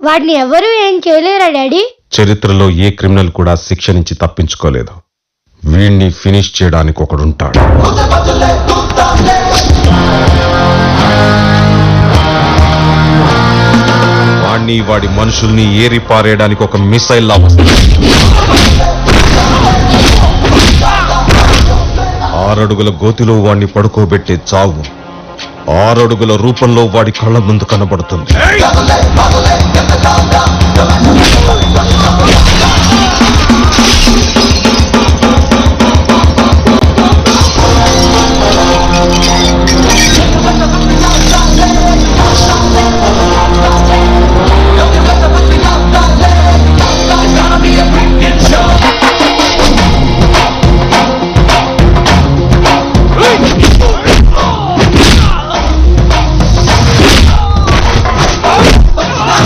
వాడిని ఎవరు ఏం చేయలేరా డాడీ? చరిత్రలో ఏ క్రిమినల్ కూడా శిక్ష నుంచి తప్పించుకోలేదు. వీణ్ణి ఫినిష్ చేయడానికి ఒకడుంటాడు. వాణ్ణి వాడి మనుషుల్ని ఏరి పారేయడానికి ఒక మిసైల్ లా వస్తుంది. 6 అడుగుల గోతిలో వాణ్ణి పడుకోబెట్టే చావు 6 అడుగుల రూపంలో వాడి కళ్ళ ముందు కనబడుతుంది.